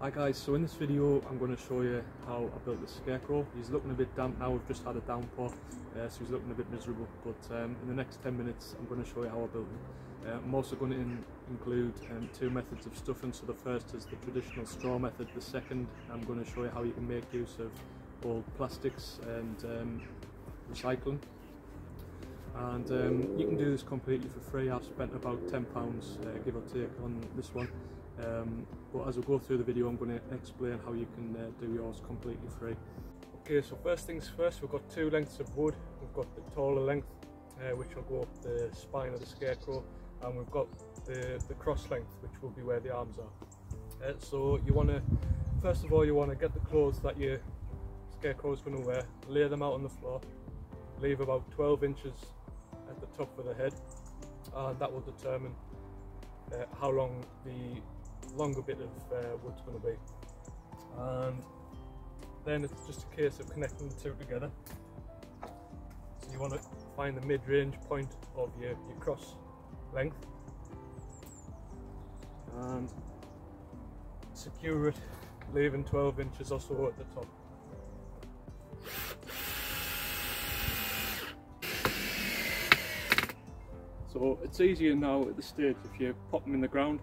Hi guys, so in this video I'm going to show you how I built the Scarecrow. He's looking a bit damp now, we've just had a downpour, so he's looking a bit miserable, but in the next 10 minutes I'm going to show you how I built him. I'm also going to include two methods of stuffing. So the first is the traditional straw method, the second I'm going to show you how you can make use of old plastics and recycling. And you can do this completely for free. I've spent about £10 give or take on this one. But as we go through the video I'm going to explain how you can do yours completely free. Okay, so first things first, we've got two lengths of wood. We've got the taller length which will go up the spine of the Scarecrow, and we've got the cross length which will be where the arms are. So you want to, first of all, you want to get the clothes that your Scarecrow is going to wear, lay them out on the floor, leave about 12 inches at the top of the head, and that will determine how long the longer bit of wood's going to be. And then it's just a case of connecting the two together. So you want to find the mid-range point of your cross length and secure it, leaving 12 inches or so at the top. So it's easier now at this stage if you pop them in the ground,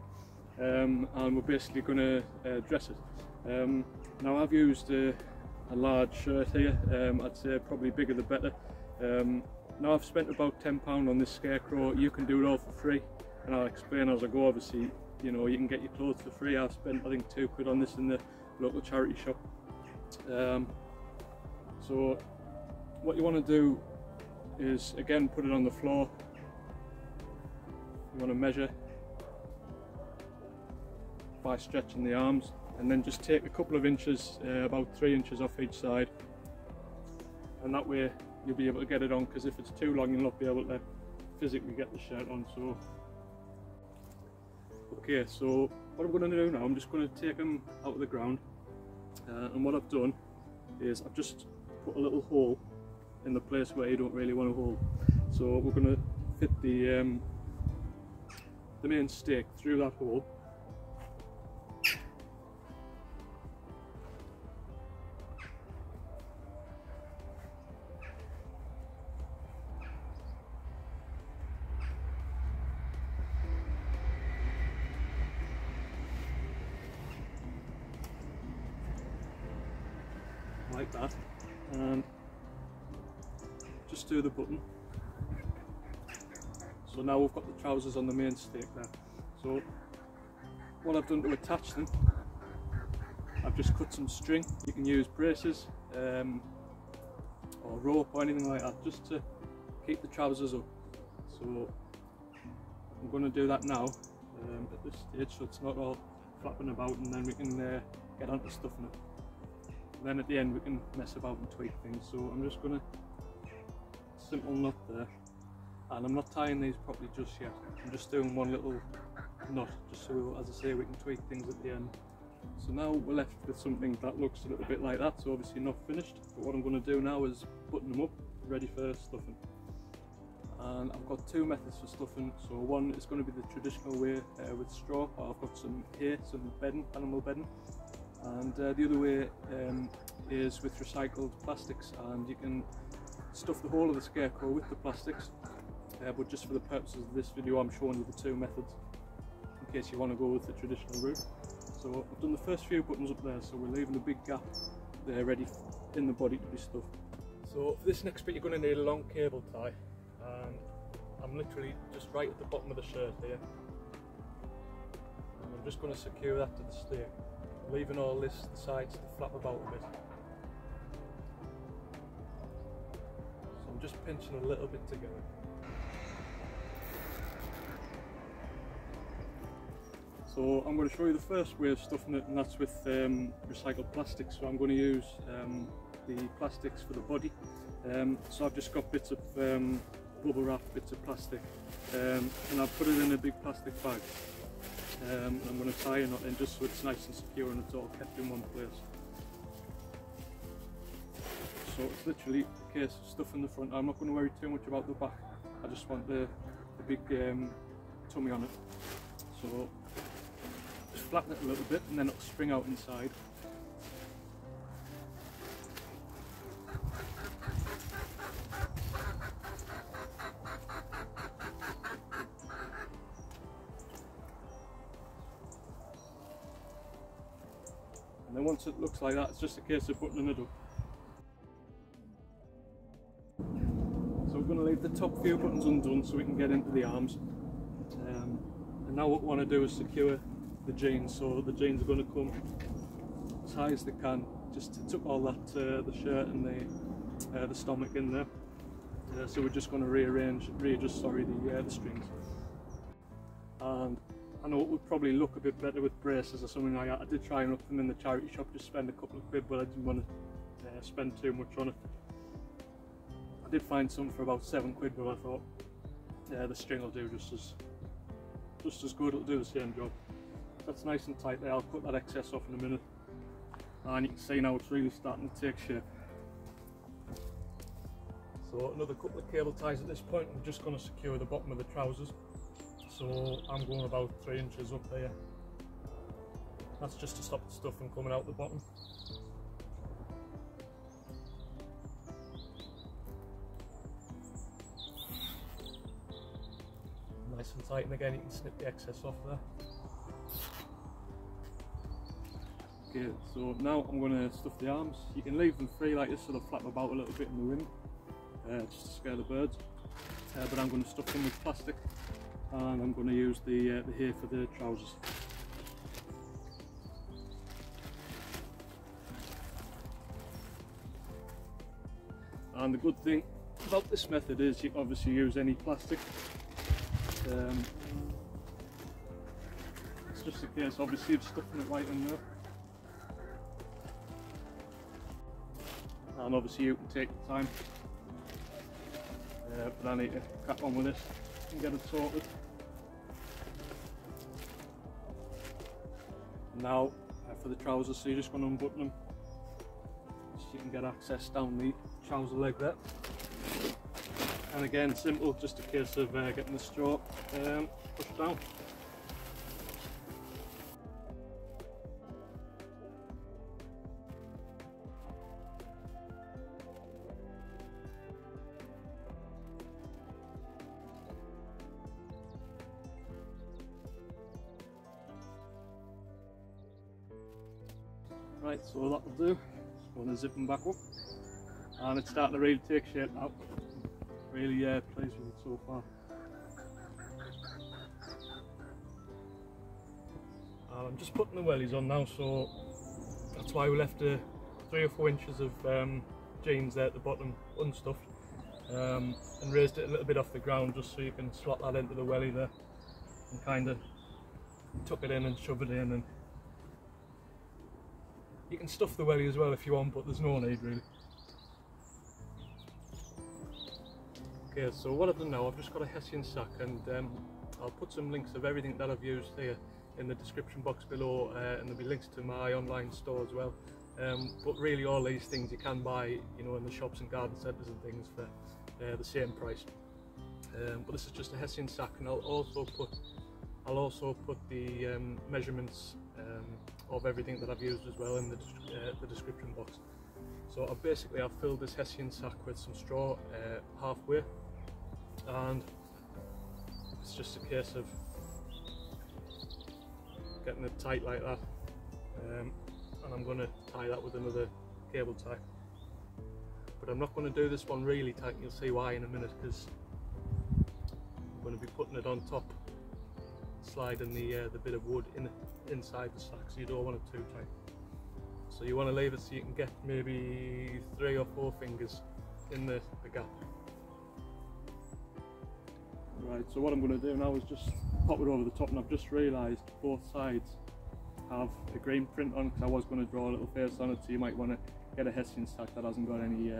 and we're basically going to dress it. Now I've used a large shirt here, I'd say probably bigger the better. Now I've spent about £10 on this Scarecrow. You can do it all for free, and I'll explain as I go. Obviously, you know, you can get your clothes for free. I've spent I think £2 on this in the local charity shop. So what you want to do is, again, put it on the floor. You want to measure by stretching the arms, and then just take a couple of inches, about 3 inches off each side, and that way you'll be able to get it on, because if it's too long you'll not be able to physically get the shirt on. So okay, so what I'm going to do now, I'm just going to take them out of the ground, and what I've done is I've just put a little hole in the place where you don't really want a hole. So we're going to fit the main stake through that hole, like that, and just do the button. So now we've got the trousers on the main stake there. So what I've done to attach them, I've just cut some string. You can use braces or rope or anything like that, just to keep the trousers up. So I'm going to do that now at this stage, so it's not all flapping about, and then we can get onto stuffing it. And then at the end we can mess about and tweak things. So I'm just going to simple knot there. And I'm not tying these properly just yet. I'm just doing one little knot, just so, as I say, we can tweak things at the end. So now we're left with something that looks a little bit like that, so obviously not finished. But what I'm going to do now is button them up, ready for stuffing. And I've got two methods for stuffing. So one is going to be the traditional way with straw, but I've got some hay, some bedding, animal bedding. And the other way is with recycled plastics, and you can stuff the whole of the Scarecrow with the plastics. But just for the purposes of this video I'm showing you the two methods in case you want to go with the traditional route. So I've done the first few buttons up there, so we're leaving a big gap there ready in the body to be stuffed. So for this next bit you're going to need a long cable tie, and I'm literally just right at the bottom of the shirt here, and I'm just going to secure that to the stake, leaving all this, the sides, to flap about a bit. So I'm just pinching a little bit together. So I'm going to show you the first way of stuffing it, and that's with recycled plastics. So I'm going to use the plastics for the body. So I've just got bits of bubble wrap, bits of plastic, and I've put it in a big plastic bag. And I'm going to tie a knot in just so it's nice and secure and it's all kept in one place. So it's literally a case of stuffing the front. I'm not going to worry too much about the back. I just want the big tummy on it. So flatten it a little bit and then it'll spring out inside. And then once it looks like that, it's just a case of buttoning it up. So we're going to leave the top few buttons undone so we can get into the arms. And now what we want to do is secure the jeans. So the jeans are going to come as high as they can. Just took all that, the shirt and the stomach in there. So we're just going to readjust the strings. And I know it would probably look a bit better with braces or something like that. I did try and look them in the charity shop, just spend a couple of quid, but I didn't want to spend too much on it. I did find some for about 7 quid, but I thought the string will do just as good, it'll do the same job. That's nice and tight there. I'll cut that excess off in a minute. And you can see now it's really starting to take shape. So another couple of cable ties at this point. I'm just going to secure the bottom of the trousers. So I'm going about 3 inches up there. That's just to stop the stuff from coming out the bottom. Nice and tight, and again you can snip the excess off there. Okay, so now I'm going to stuff the arms. You can leave them free like this so they'll flap about a little bit in the wind, just to scare the birds. But I'm going to stuff them with plastic. And I'm going to use the hair for the trousers. And the good thing about this method is you can obviously use any plastic. It's just a case obviously of stuffing it right in there. And obviously you can take the time. But I need to crack on with this and get it sorted. Now for the trousers, so you're just going to unbutton them so you can get access down the trouser leg there. And again, simple, just a case of getting the straw pushed down. Right, so that'll do. Just going to zip them back up, and it's starting to really take shape now. Really pleased with it so far. And I'm just putting the wellies on now, so that's why we left 3 or 4 inches of jeans there at the bottom unstuffed, and raised it a little bit off the ground just so you can slot that into the welly there and kind of tuck it in and shove it in. And you can stuff the welly as well if you want, but there's no need really. Okay, so what I've done now, I've just got a hessian sack, and I'll put some links of everything that I've used here in the description box below, and there'll be links to my online store as well. But really all these things you can buy, you know, in the shops and garden centres and things for the same price. But this is just a hessian sack, and I'll also put the measurements of everything that I've used as well in the description box. So I've filled this hessian sack with some straw halfway, and it's just a case of getting it tight like that, and I'm going to tie that with another cable tie. But I'm not going to do this one really tight, and you'll see why in a minute, because I'm going to be putting it on top, sliding the bit of wood inside the sack, so you don't want it too tight. So you want to leave it so you can get maybe 3 or 4 fingers in the gap. Right, so what I'm going to do now is just pop it over the top, and I've just realised both sides have a green print on, because I was going to draw a little face on it, so you might want to get a hessian sack that hasn't got any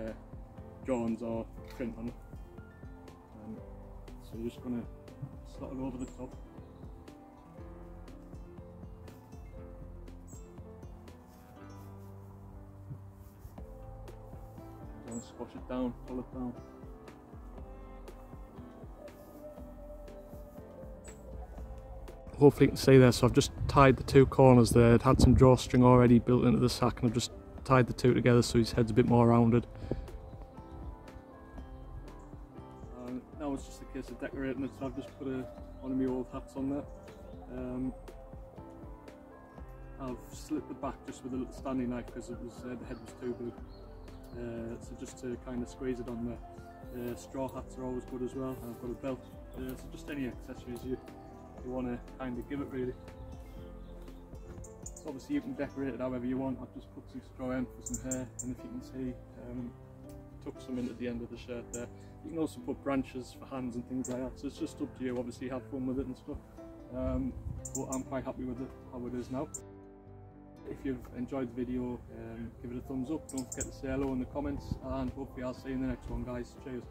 drawings or print on it. So you're just going to slot it over the top. Squash it down, pull it down. Hopefully you can see there, so I've just tied the two corners there. It had some drawstring already built into the sack, and I've just tied the two together so his head's a bit more rounded. And now it's just a case of decorating it, so I've just put one of my old hats on there. I've slit the back just with a little standing knife because it was the head was too big. So just to kind of squeeze it on there. Straw hats are always good as well, and I've got a belt. So just any accessories you want to kind of give it really. So obviously you can decorate it however you want. I've just put some straw in for some hair, and if you can see, tuck some in at the end of the shirt there. You can also put branches for hands and things like that, so it's just up to you. Obviously have fun with it and stuff, but I'm quite happy with it how it is now. If you've enjoyed the video, give it a thumbs up. Don't forget to say hello in the comments, and hopefully I'll see you in the next one, guys. Cheers.